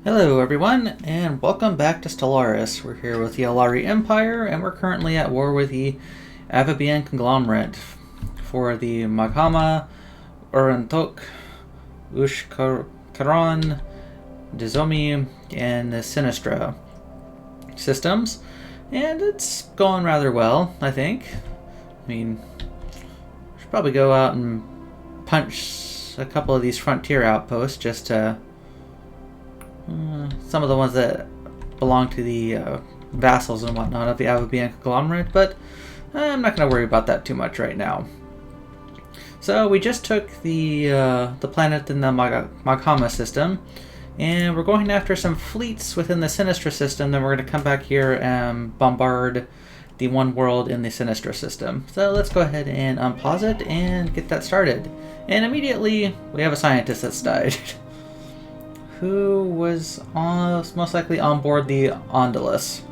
Hello everyone, and welcome back to Stellaris. We're here with the Alari Empire, and we're currently at war with the Avabian conglomerate for the Maghama, Urantok, Ushkaran, Dizomi, and the Sinistra systems. And it's going rather well, I think. I mean, we should probably go out and punch a couple of these frontier outposts just to some of the ones that belong to the vassals and whatnot of the Avabian conglomerate, but I'm not going to worry about that too much right now. So we just took the planet in the Maghama system, and we're going after some fleets within the Sinistra system. Then we're going to come back here and bombard the one world in the Sinistra system. So let's go ahead and unpause it and get that started. And immediately we have a scientist that's died. Who was most likely on board the Ondulus.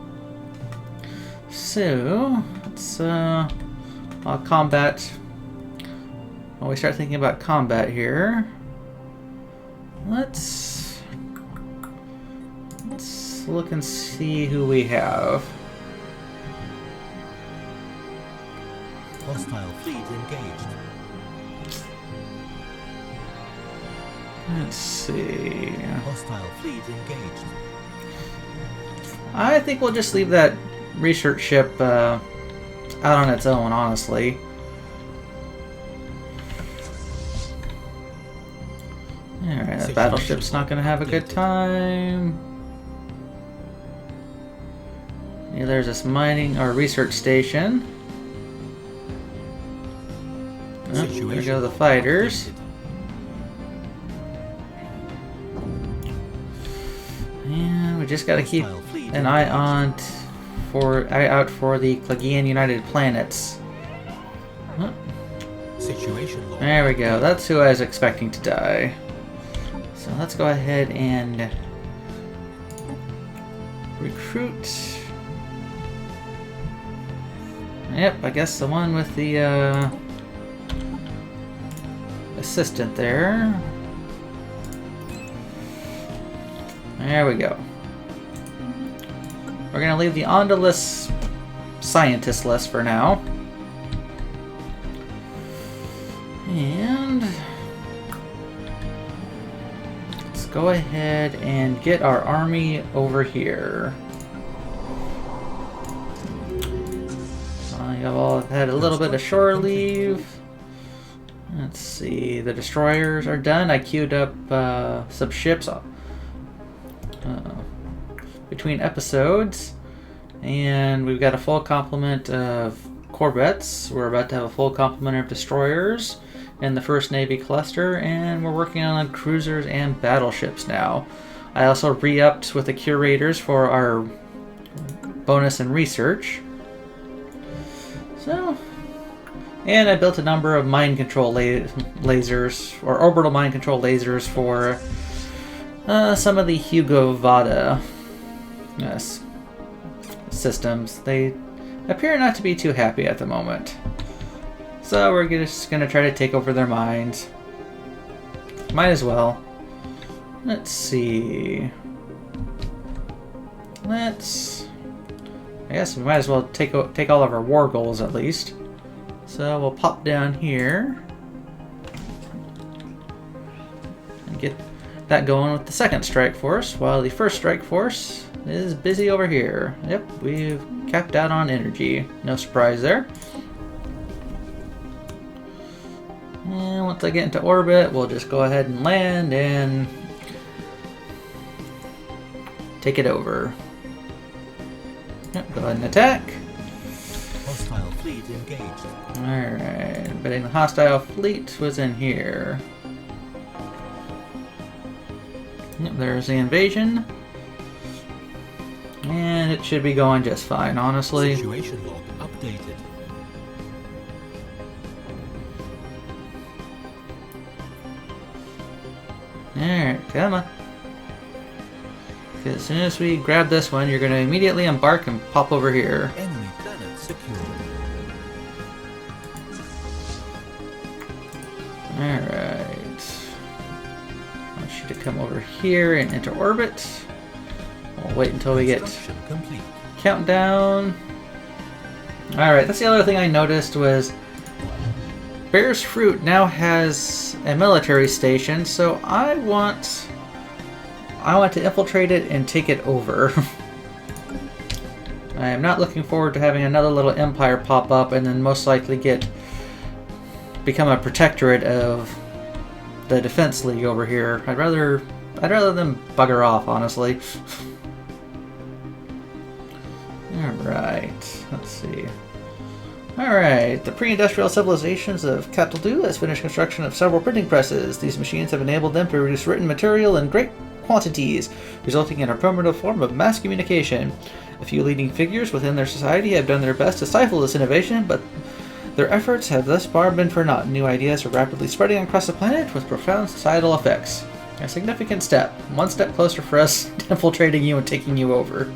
So, let's combat. When we start thinking about combat here, let's look and see who we have. Hostile fleet engaged. Let's see. Hostile fleet engaged. I think we'll just leave that research ship out on its own, honestly. Alright, that battleship's not going to have a good time. Yeah, there's this mining or research station. Oh, there go the fighters. And we just gotta keep an eye out for the Klagian United Planets. Huh. There we go. That's who I was expecting to die. So let's go ahead and recruit. Yep, I guess the one with the assistant there. There we go. We're going to leave the Ondulus scientist list for now. And let's go ahead and get our army over here. You've all had a little bit of shore leave. Let's see, the destroyers are done. I queued up some ships between episodes, and we've got a full complement of corvettes. We're about to have a full complement of destroyers in the first Navy cluster, and we're working on cruisers and battleships now. I also re-upped with the curators for our bonus in research. So, and I built a number of mind control lasers, or orbital mind control lasers for some of the Hugo Vada systems. They appear not to be too happy at the moment. So we're just going to try to take over their minds. Might as well. Let's see. I guess we might as well take all of our war goals at least. So we'll pop down here and get that going with the second strike force, while the first strike force is busy over here. Yep, we've capped out on energy. No surprise there. And once I get into orbit, we'll just go ahead and land and take it over. Yep, go ahead and attack. Hostile fleet engaged. Alright, but the hostile fleet was in here. Yep, there's the invasion. And it should be going just fine, honestly. Situation log updated. Alright, come on. As soon as we grab this one, you're going to immediately embark and pop over here. Enemy planet secured. Alright. I want you to come over here and enter orbit. We'll wait until we get Construction complete. countdown. Alright, that's the other thing I noticed was Bear's Fruit now has a military station, so I want to infiltrate it and take it over. I am not looking forward to having another little empire pop up and then most likely become a protectorate of the Defense League over here. I'd rather them bugger off, honestly. Alright, let's see. Alright, the pre-industrial civilizations of Cataldu has finished construction of several printing presses. These machines have enabled them to produce written material in great quantities, resulting in a primitive form of mass communication. A few leading figures within their society have done their best to stifle this innovation, but their efforts have thus far been for naught. New ideas are rapidly spreading across the planet with profound societal effects. A significant step. One step closer for us infiltrating you and taking you over.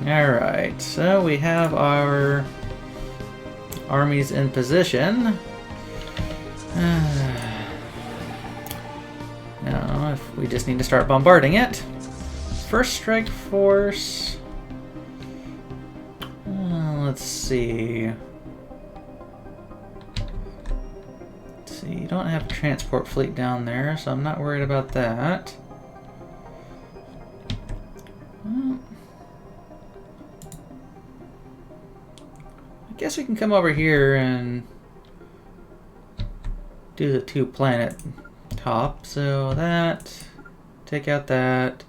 Alright, so we have our armies in position. Now, if we just need to start bombarding it. First strike force. Let's see. You don't have a transport fleet down there, so I'm not worried about that. Well, I guess we can come over here and do the 2-planet top. So that, take out that.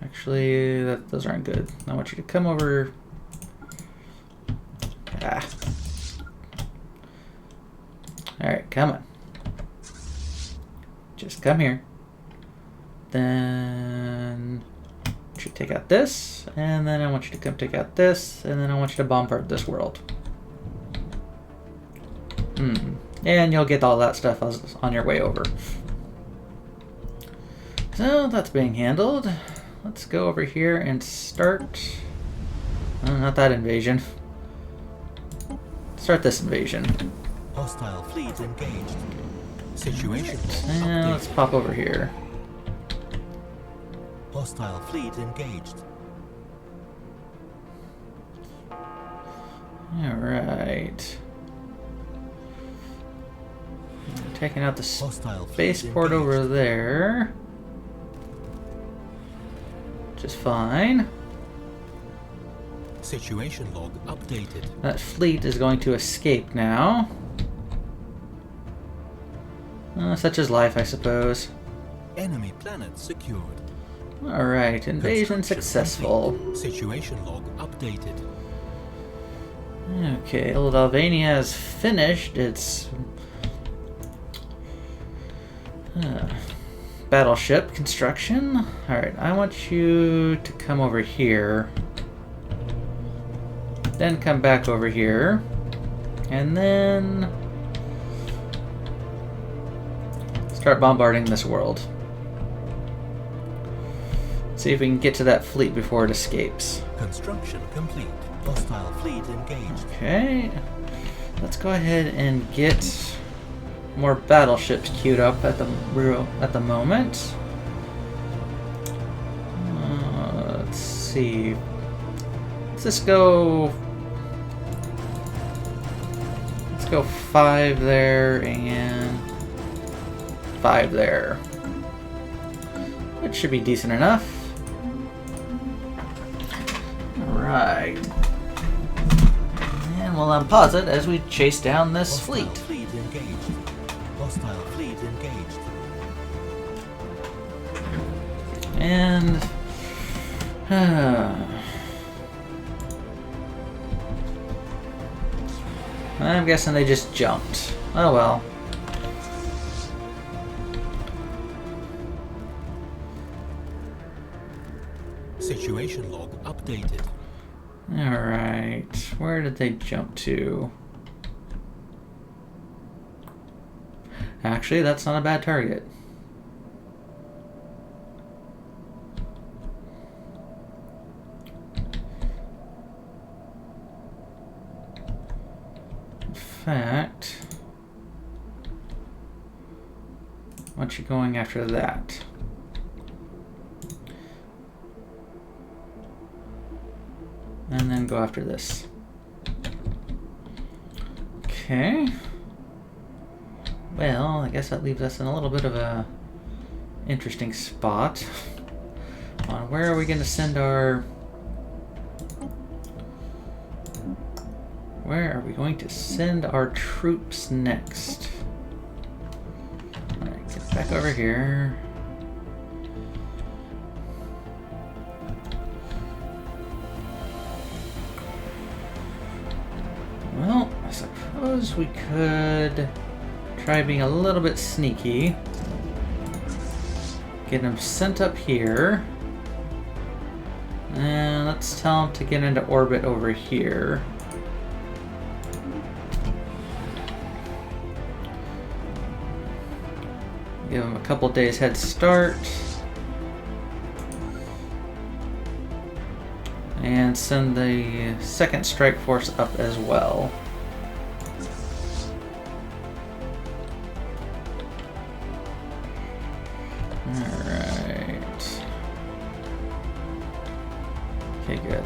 Actually, those aren't good. I want you to come over. Alright, come on. Just come here. Then I want you to take out this, and then I want you to come take out this, and then I want you to bombard this world. And you'll get all that stuff on your way over. So that's being handled. Let's go over here and start. Not that invasion. Start this invasion. Hostile fleet engaged. Situation And updated. let's pop over here. Hostile fleet engaged. Alright. Taking out the Hostile fleet spaceport engaged. over there. Just fine. Situation log updated. That fleet is going to escape now. Such is life, I suppose. Enemy planet secured. Alright, invasion Construction successful. complete. Situation log updated. Okay, Old Albania has finished its battleship construction. Alright, I want you to come over here. Then come back over here. And then start bombarding this world. See if we can get to that fleet before it escapes. Construction complete. Hostile fleet engaged. Okay. Let's go ahead and get more battleships queued up at the moment. Let's see. Let's just go. Let's go 5 there and 5 there. Which should be decent enough. Alright. And we'll unpause it as we chase down this Hostile fleet. fleet engaged. Hostile fleet engaged. And I'm guessing they just jumped. Oh well. Situation log updated. Alright. Where did they jump to? Actually, that's not a bad target. In fact, What you going after that? And then go after this. Okay. Well, I guess that leaves us in a little bit of a interesting spot on where are we going to send our... Where are we going to send our troops next? Alright, get back over here. Well, I suppose we could try being a little bit sneaky. Get him sent up here. And let's tell him to get into orbit over here. Give him a couple days head start. And send the second strike force up as well. Alright. Okay, good.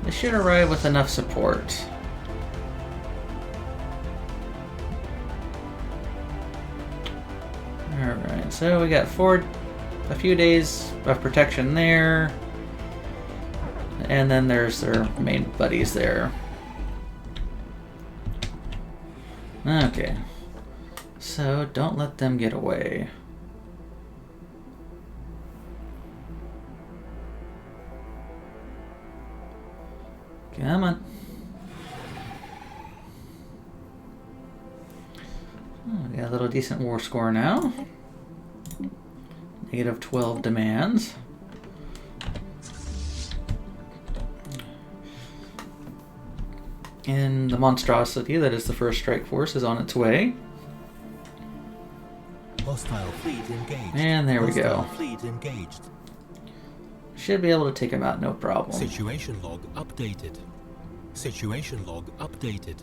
They should arrive with enough support. Alright, so we got a few days of protection there. And then there's their main buddies there. Okay. So don't let them get away. Come on. Oh, we got a little decent war score now. Negative 12 demands. And the monstrosity that is the first strike force is on its way. Hostile fleet engaged. And there we go. Hostile fleet engaged. Should be able to take him out, no problem. Situation log updated. Situation log updated.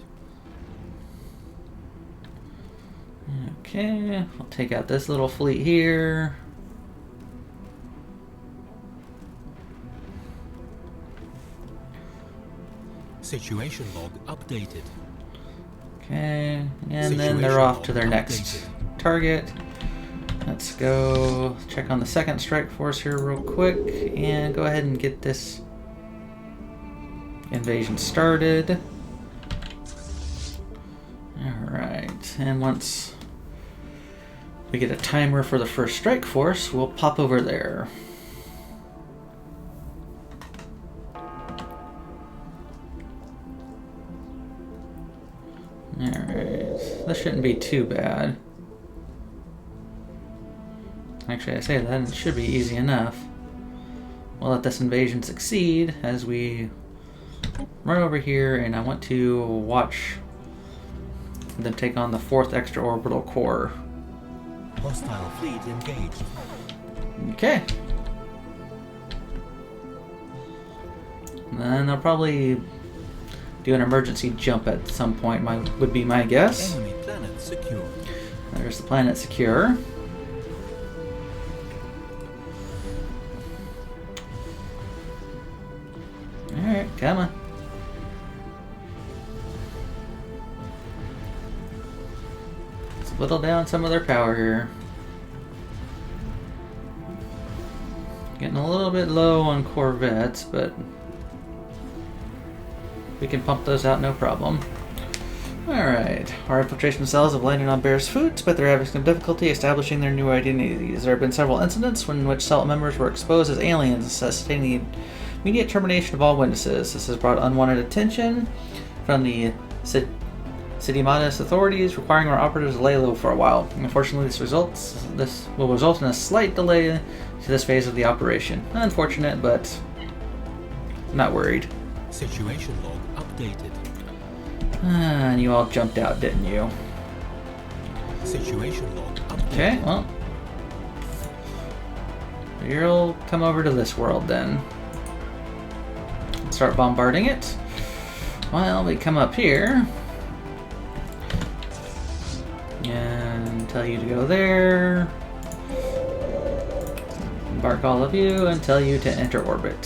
Okay, I'll take out this little fleet here. Situation log updated. Okay, and then they're off to their next target. Let's go check on the second strike force here real quick and go ahead and get this invasion started. Alright, and once we get a timer for the first strike force, we'll pop over there. Alright, this shouldn't be too bad. Actually, I say that it should be easy enough. We'll let this invasion succeed as we run over here, and I want to watch them take on the 4th extraorbital core. Hostile fleet engaged. Okay. And then they'll probably do an emergency jump at some point, would be my guess. Enemy planet secure. There's the planet secure. Alright, come on. Let's whittle down some of their power here. Getting a little bit low on corvettes, but we can pump those out no problem. Alright, our infiltration cells have landed on Bear's Foods, but they're having some difficulty establishing their new identities. There have been several incidents in which cell members were exposed as aliens, necessitating the immediate termination of all witnesses. This has brought unwanted attention from the Sidimatis authorities, requiring our operatives to lay low for a while. Unfortunately, this will result in a slight delay to this phase of the operation. Unfortunate, but not worried. Situation log updated. And you all jumped out, didn't you? Situation log updated. Okay, well, you'll come over to this world then. Start bombarding it. While we come up here, And tell you to go there. Embark all of you and tell you to enter orbit.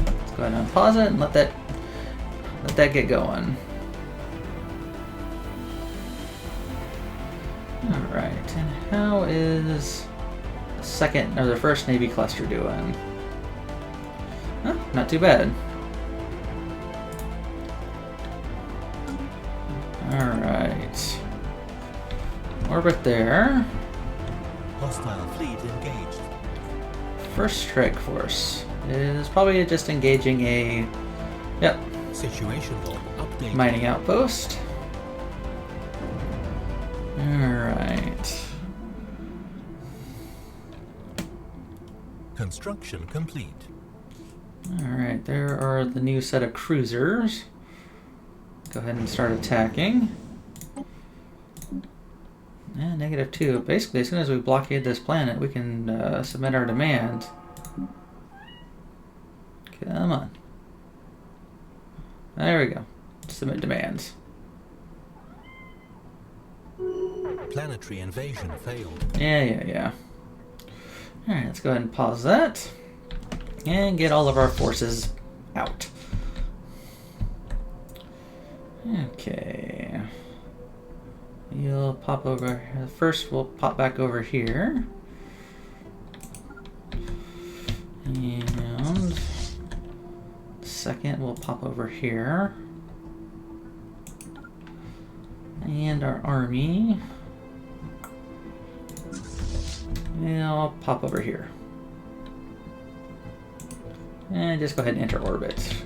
Let's go ahead and unpause it and let that get going. Alright, and how is the second or the first Navy cluster doing? Huh, not too bad. Alright. Orbit there. Hostile fleet engaged. First strike force is probably just engaging a Situation log updated. mining outpost. Alright. Construction complete. Alright, there are the new set of cruisers. Go ahead and start attacking. And -2. Basically, as soon as we blockade this planet, we can submit our demand. Come on. There we go. Submit demands. Planetary invasion failed. Yeah. Alright, let's go ahead and pause that. And get all of our forces out. Okay. You'll pop over. First, we'll pop back over here. And second, we'll pop over here. And our army. And I'll pop over here. And just go ahead and enter orbit.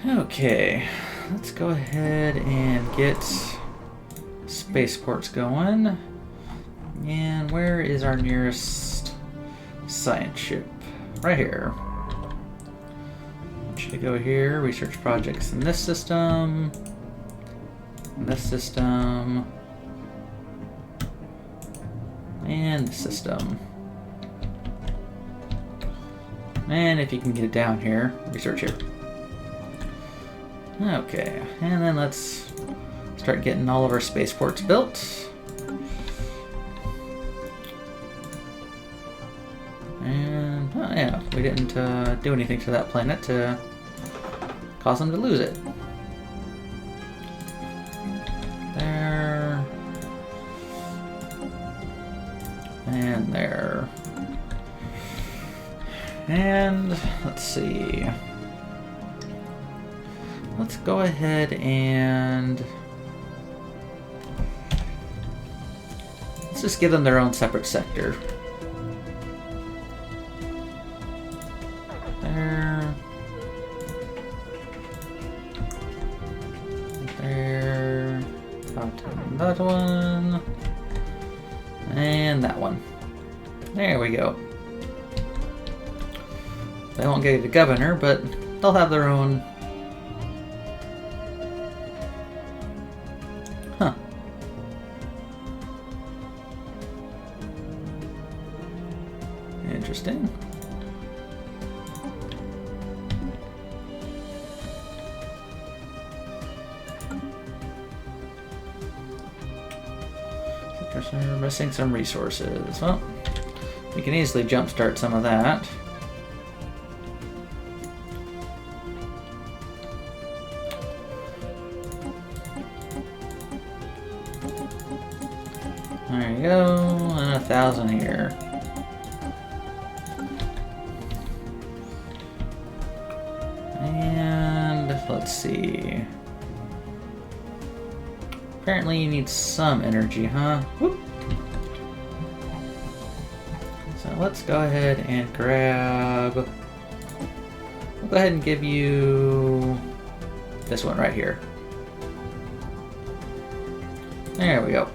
Okay, let's go ahead and get spaceports going. And where is our nearest science ship? Right here. Should go here, research projects in this system. This system. And this system. And if you can get it down here, research here. Okay, and then let's start getting all of our spaceports built. And, oh yeah, we didn't do anything to that planet to cause them to lose it. There. And there. And let's see. Let's go ahead and let's just give them their own separate sector. There. There. That one. And that one. There we go. They won't get a governor, but they'll have their own. Huh. Interesting. We're missing some resources. Well, we can easily jumpstart some of that. There you go, and 1,000 here. And let's see. Apparently you need some energy, huh? Whoop. So let's go ahead and grab. We'll go ahead and give you this one right here. There we go.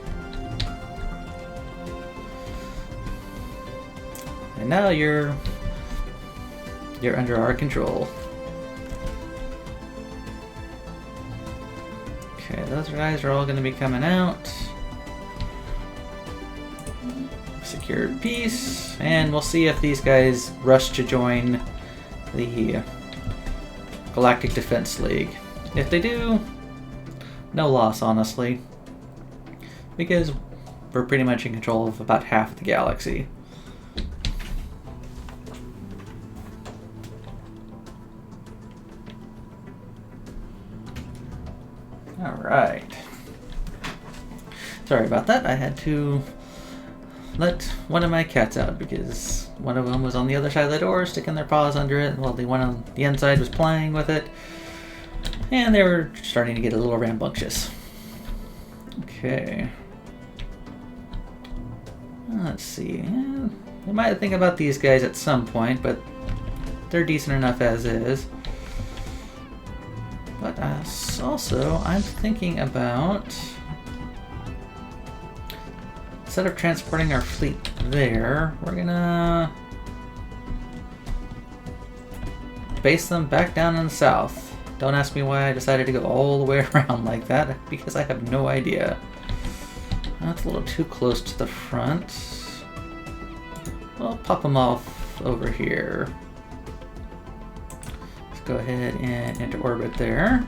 And now you're under our control. Okay, those guys are all going to be coming out. Secured peace, and we'll see if these guys rush to join the Galactic Defense League. If they do, no loss, honestly. because we're pretty much in control of about half the galaxy. Alright. Sorry about that. I had to let one of my cats out because one of them was on the other side of the door sticking their paws under it while the one on the inside was playing with it. And they were starting to get a little rambunctious. Okay. Let's see. We might think about these guys at some point, but they're decent enough as is. But also, I'm thinking about, instead of transporting our fleet there, we're gonna base them back down in the south. Don't ask me why I decided to go all the way around like that, because I have no idea. That's a little too close to the front. We'll pop them off over here. Let's go ahead and enter orbit there.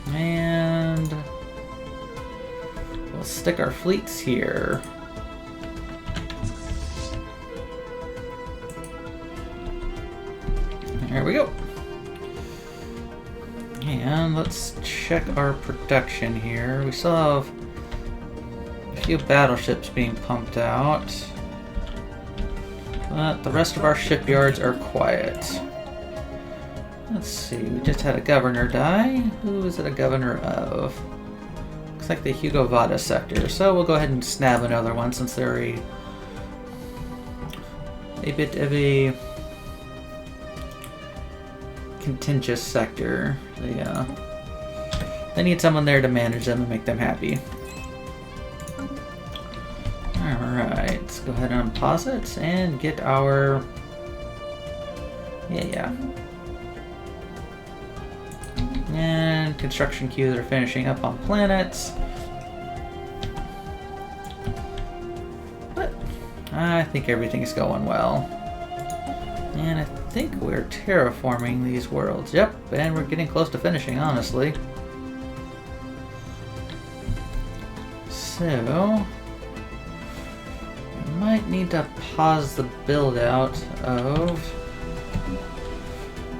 And we'll stick our fleets here. There we go. And let's check our production here. We still have a few battleships being pumped out, but the rest of our shipyards are quiet. Let's see, we just had a governor die. Who is it a governor of? Looks like the Hugo Vada sector, so we'll go ahead and snab another one since they're a bit of a contentious sector. They need someone there to manage them and make them happy. Alright, let's go ahead and unpause it and get our... Yeah. And construction queues are finishing up on planets. But I think everything's going well. And I think we're terraforming these worlds. Yep, and we're getting close to finishing, honestly. So, I might need to pause the build out of...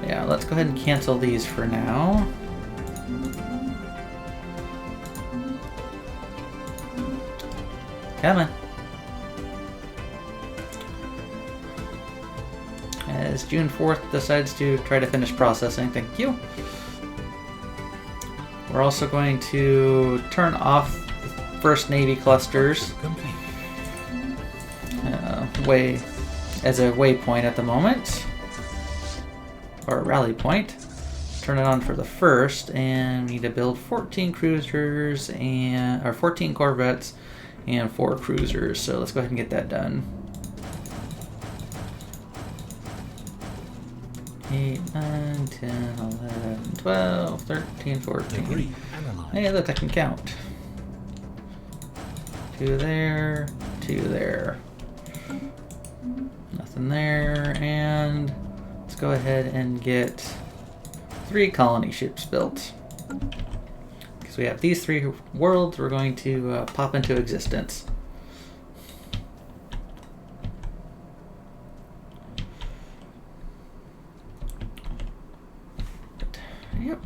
Yeah, let's go ahead and cancel these for now. Come on. As June 4th decides to try to finish processing, thank you. We're also going to turn off the first Navy clusters as a waypoint at the moment, or a rally point. Turn it on for the first, and we need to build 14 cruisers or 14 corvettes and 4 cruisers. So let's go ahead and get that done. 8, 9, 10, 11, 12, 13, 14. Hey, look, I can count. 2 there, 2 there. Nothing there, and let's go ahead and get 3 colony ships built. Because we have these 3 worlds we're going to pop into existence. Yep,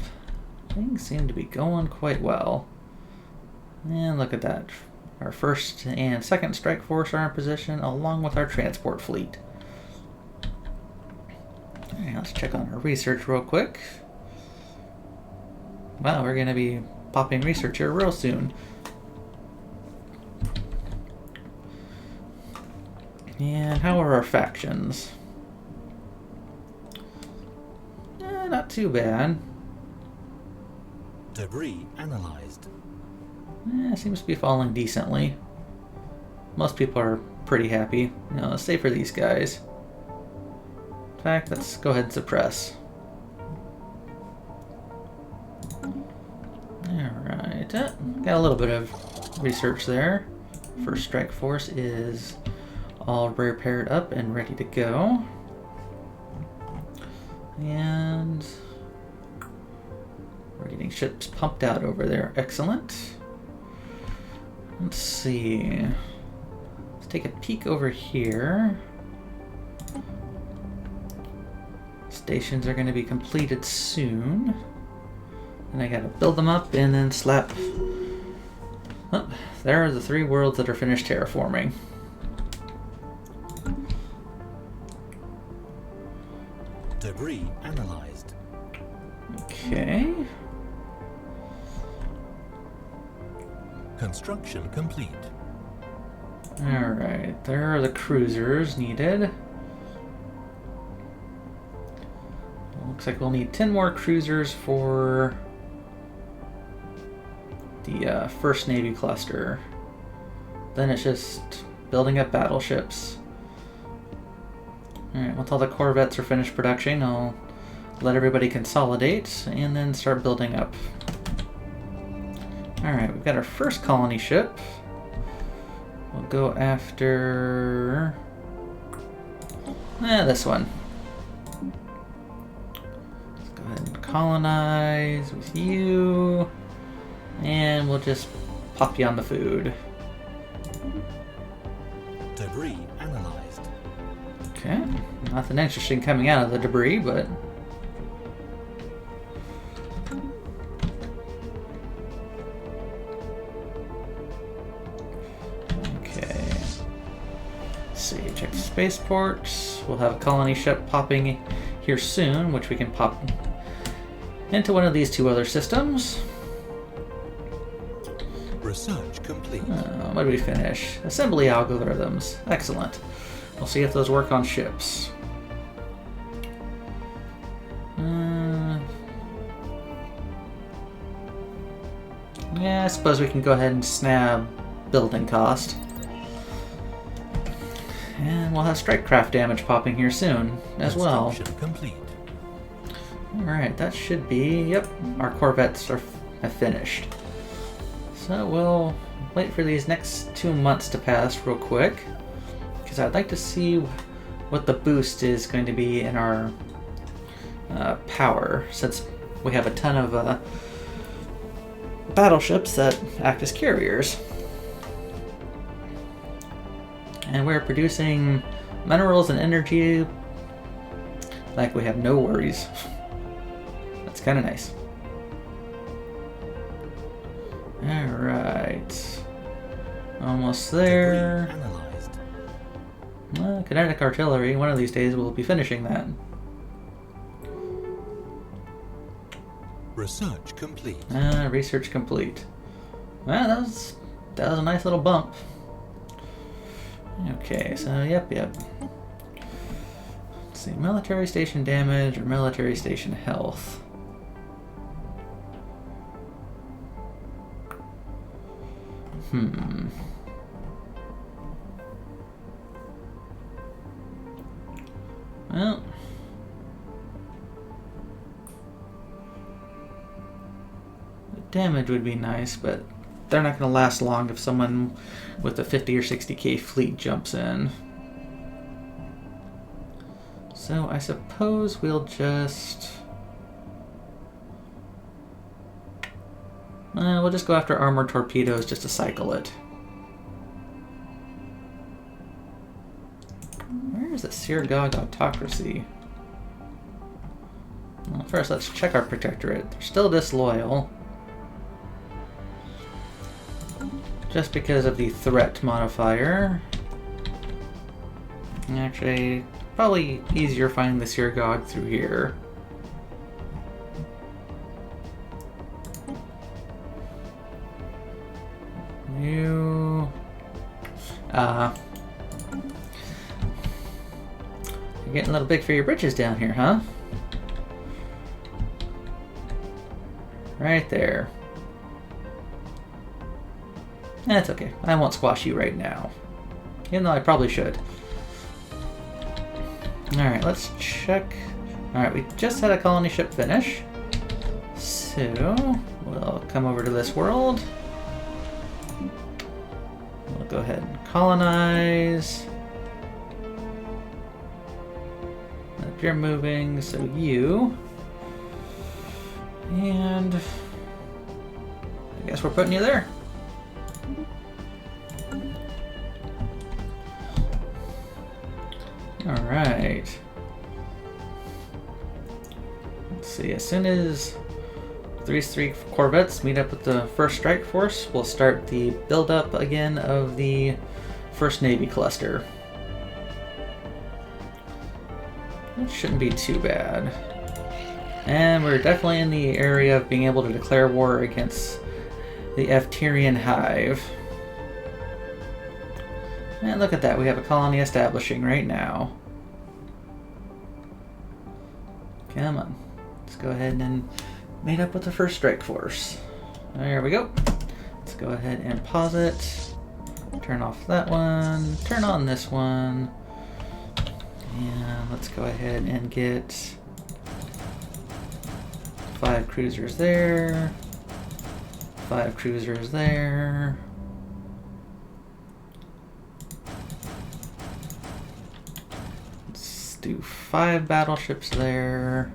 things seem to be going quite well. And look at that. Our first and second strike force are in position along with our transport fleet. Alright, let's check on our research real quick. Wow, we're going to be popping research here real soon. And how are our factions? Not too bad. Debris analyzed. Seems to be falling decently. Most people are pretty happy. Let's say for these guys. In fact, let's go ahead and suppress. Alright, got a little bit of research there. First strike force is all repaired up and ready to go. And we're getting ships pumped out over there. Excellent. Let's see. Let's take a peek over here. Stations are going to be completed soon. And I gotta build them up and then slap. Oh, there are the 3 worlds that are finished terraforming. Debris analyzed. Okay. Construction complete. Alright, there are the cruisers needed. Looks like we'll need 10 more cruisers for the first Navy cluster. Then it's just building up battleships. Alright, once all the corvettes are finished production, I'll let everybody consolidate and then start building up. Alright, we've got our first colony ship. We'll go after this one. Let's go ahead and colonize with you. And we'll just pop you on the food. Debris analyzed. Okay, nothing interesting coming out of the debris, but okay. Let's see, check the spaceports. We'll have a colony ship popping here soon, which we can pop into one of these 2 other systems. Research complete. What did we finish? Assembly algorithms. Excellent. We'll see if those work on ships. Yeah, I suppose we can go ahead and snab building cost. And we'll have strike craft damage popping here soon as well. Construction complete. Alright, that should be... Yep, our corvettes have finished. So we'll wait for these next 2 months to pass real quick, because I'd like to see what the boost is going to be in our power, since we have a ton of battleships that act as carriers. And we're producing minerals and energy like we have no worries. That's kind of nice. Alright. Almost there. Kinetic artillery. One of these days we'll be finishing that. Research complete. Research complete. Well, that was a nice little bump. Okay, so yep. Let's see, military station damage or military station health. Well, the damage would be nice, but they're not going to last long if someone with a 50 or 60k fleet jumps in. So I suppose we'll just... we'll just go after armored torpedoes just to cycle it. Where is the Sirgog autocracy? Well, first let's check our protectorate. They're still disloyal. Just because of the threat modifier. Actually, probably easier finding the Sirgog through here. You're getting a little big for your britches down here, huh? Right there. That's okay. I won't squash you right now. Even though I probably should. Alright, let's check. Alright, we just had a colony ship finish. So, we'll come over to this world. We'll go ahead and colonize. If you're moving, so you. And I guess we're putting you there. Alright. Let's see, as soon as these 3 corvettes meet up with the 1st Strike Force, we'll start the build-up again of the 1st Navy Cluster. It shouldn't be too bad. And we're definitely in the area of being able to declare war against the Efterian Hive. And look at that, we have a colony establishing right now. Come on. Let's go ahead and meet up with the 1st Strike Force. There we go. Let's go ahead and pause it. Turn off that one. Turn on this one. And let's go ahead and get 5 cruisers there. 5 cruisers there. Let's do 5 battleships there.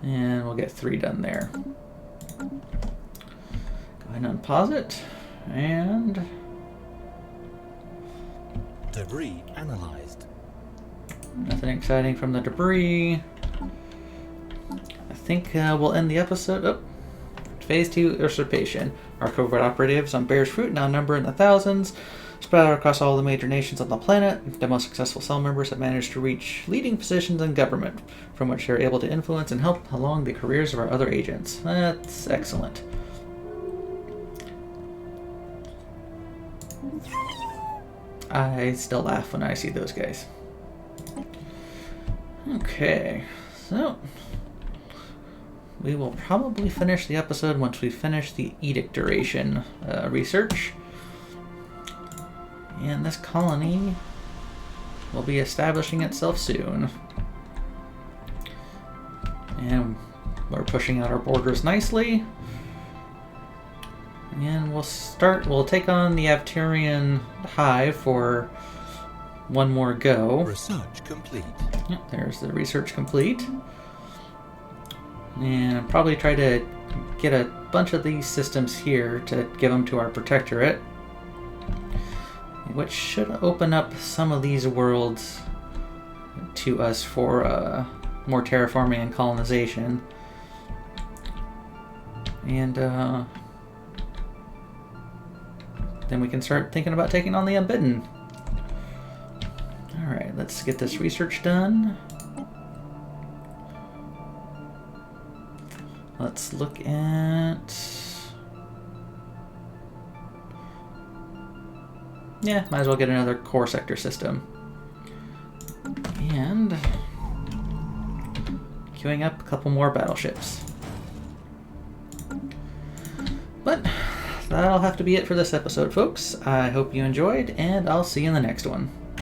And we'll get 3 done there. Go ahead and unpause it. And Debris analyzed. nothing exciting from the debris. I think we'll end the episode. Oh, Phase 2 usurpation. Our covert operatives on Bear's Fruit now number in the thousands, spread out across all the major nations on the planet. The most successful cell members have managed to reach leading positions in government, from which they're able to influence and help along the careers of our other agents. That's excellent. I still laugh when I see those guys. Okay, so we will probably finish the episode once we finish the edict duration research. And this colony will be establishing itself soon. And we're pushing out our borders nicely. And we'll take on the Efterian Hive for one more go. Research complete. Yep, there's the research complete. And probably try to get a bunch of these systems here to give them to our protectorate, which should open up some of these worlds to us for more terraforming and colonization. And then we can start thinking about taking on the Unbidden. Alright, let's get this research done. Let's look at... Yeah, might as well get another core sector system. And queuing up a couple more battleships. But that'll have to be it for this episode, folks. I hope you enjoyed, and I'll see you in the next one.